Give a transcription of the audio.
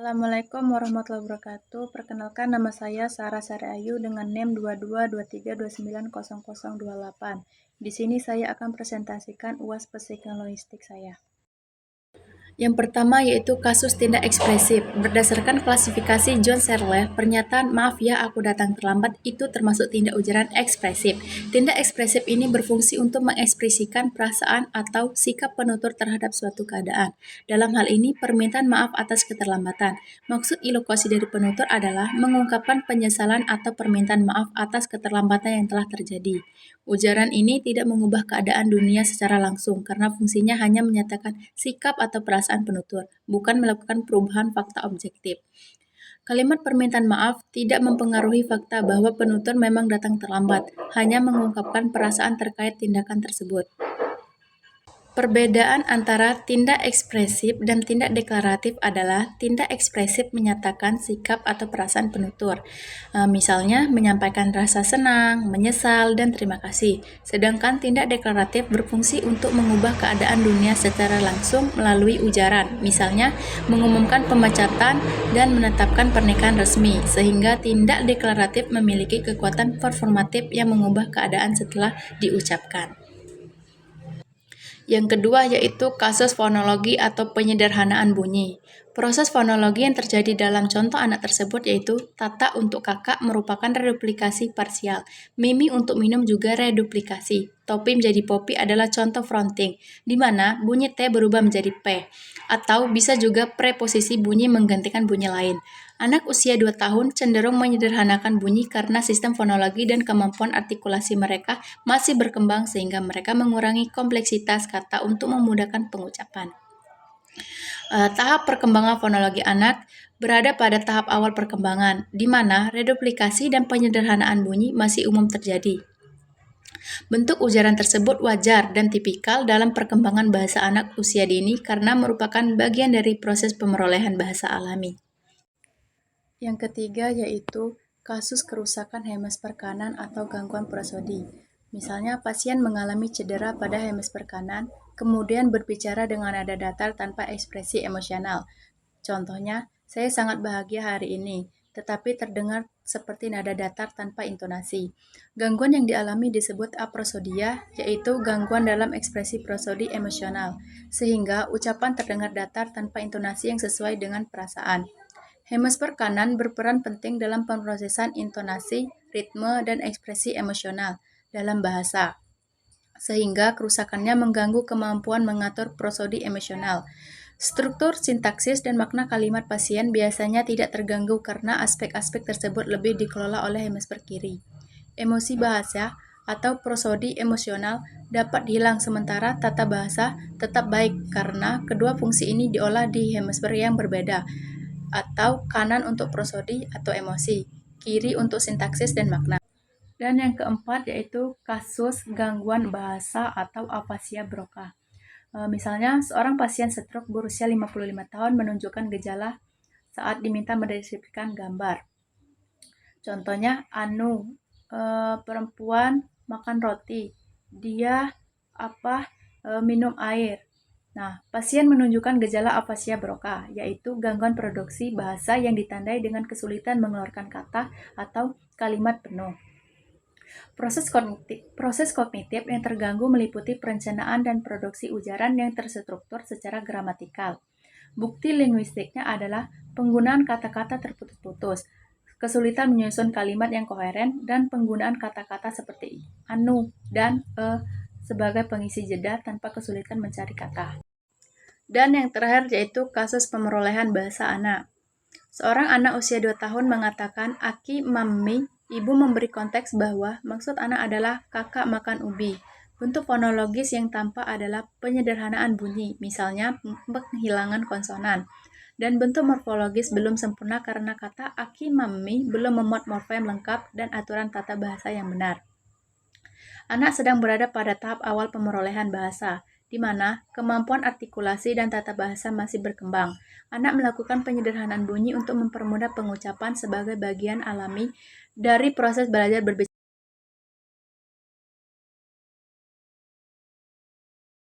Assalamualaikum warahmatullahi wabarakatuh. Perkenalkan, nama saya Sarah Sari Ayu dengan NIM 2223290028. Di sini saya akan presentasikan UAS Psikologistik saya. Yang pertama yaitu kasus tindak ekspresif. Berdasarkan klasifikasi John Searle, pernyataan "maaf ya aku datang terlambat" itu termasuk tindak ujaran ekspresif. Tindak ekspresif ini berfungsi untuk mengekspresikan perasaan atau sikap penutur terhadap suatu keadaan. Dalam hal ini, permintaan maaf atas keterlambatan. Maksud ilustrasi dari penutur adalah mengungkapkan penyesalan atau permintaan maaf atas keterlambatan yang telah terjadi. Ujaran ini tidak mengubah keadaan dunia secara langsung karena fungsinya hanya menyatakan sikap atau perasaan penutur, bukan melakukan perubahan fakta objektif. Kalimat permintaan maaf tidak mempengaruhi fakta bahwa penutur memang datang terlambat, hanya mengungkapkan perasaan terkait tindakan tersebut. Perbedaan antara tindak ekspresif dan tindak deklaratif adalah tindak ekspresif menyatakan sikap atau perasaan penutur. Misalnya, menyampaikan rasa senang, menyesal, dan terima kasih. Sedangkan tindak deklaratif berfungsi untuk mengubah keadaan dunia secara langsung melalui ujaran. Misalnya, mengumumkan pemecatan dan menetapkan pernikahan resmi. Sehingga tindak deklaratif memiliki kekuatan performatif yang mengubah keadaan setelah diucapkan. Yang kedua yaitu kasus fonologi atau penyederhanaan bunyi. Proses fonologi yang terjadi dalam contoh anak tersebut yaitu Tata untuk kakak merupakan reduplikasi parsial. Mimi untuk minum juga reduplikasi. Topi menjadi Popi adalah contoh fronting, di mana bunyi T berubah menjadi P. Atau bisa juga preposisi bunyi menggantikan bunyi lain. Anak usia 2 tahun cenderung menyederhanakan bunyi karena sistem fonologi dan kemampuan artikulasi mereka masih berkembang sehingga mereka mengurangi kompleksitas kata untuk memudahkan pengucapan. Tahap perkembangan fonologi anak berada pada tahap awal perkembangan, di mana reduplikasi dan penyederhanaan bunyi masih umum terjadi. Bentuk ujaran tersebut wajar dan tipikal dalam perkembangan bahasa anak usia dini karena merupakan bagian dari proses pemerolehan bahasa alami. Yang ketiga yaitu kasus kerusakan hemisfer kanan atau gangguan prosodi. Misalnya pasien mengalami cedera pada hemisfer kanan, kemudian berbicara dengan nada datar tanpa ekspresi emosional. Contohnya, saya sangat bahagia hari ini, tetapi terdengar seperti nada datar tanpa intonasi. Gangguan yang dialami disebut aprosodia, yaitu gangguan dalam ekspresi prosodi emosional, sehingga ucapan terdengar datar tanpa intonasi yang sesuai dengan perasaan. Hemisfer kanan berperan penting dalam pemrosesan intonasi, ritme, dan ekspresi emosional dalam bahasa, sehingga kerusakannya mengganggu kemampuan mengatur prosodi emosional. Struktur, sintaksis, dan makna kalimat pasien biasanya tidak terganggu karena aspek-aspek tersebut lebih dikelola oleh hemisfer kiri. Emosi bahasa atau prosodi emosional dapat hilang sementara tata bahasa tetap baik karena kedua fungsi ini diolah di hemisfer yang berbeda, atau kanan untuk prosodi atau emosi, kiri untuk sintaksis dan makna. Dan yang keempat yaitu kasus gangguan bahasa atau afasia Broca. Misalnya, seorang pasien stroke berusia 55 tahun menunjukkan gejala saat diminta mendeskripsikan gambar. Contohnya, perempuan makan roti, dia minum air. Nah, pasien menunjukkan gejala afasia Broca, yaitu gangguan produksi bahasa yang ditandai dengan kesulitan mengeluarkan kata atau kalimat penuh. Proses kognitif yang terganggu meliputi perencanaan dan produksi ujaran yang terstruktur secara gramatikal. Bukti linguistiknya adalah penggunaan kata-kata terputus-putus, kesulitan menyusun kalimat yang koheren, dan penggunaan kata-kata seperti anu dan sebagai pengisi jeda tanpa kesulitan mencari kata. Dan yang terakhir yaitu kasus pemerolehan bahasa anak. Seorang anak usia 2 tahun mengatakan aki mami, ibu memberi konteks bahwa maksud anak adalah kakak makan ubi. Bentuk fonologis yang tampak adalah penyederhanaan bunyi, misalnya penghilangan konsonan. Dan bentuk morfologis belum sempurna karena kata aki mami belum memuat morfem lengkap dan aturan tata bahasa yang benar. Anak sedang berada pada tahap awal pemerolehan bahasa, di mana kemampuan artikulasi dan tata bahasa masih berkembang. Anak melakukan penyederhanaan bunyi untuk mempermudah pengucapan sebagai bagian alami dari proses belajar berbicara.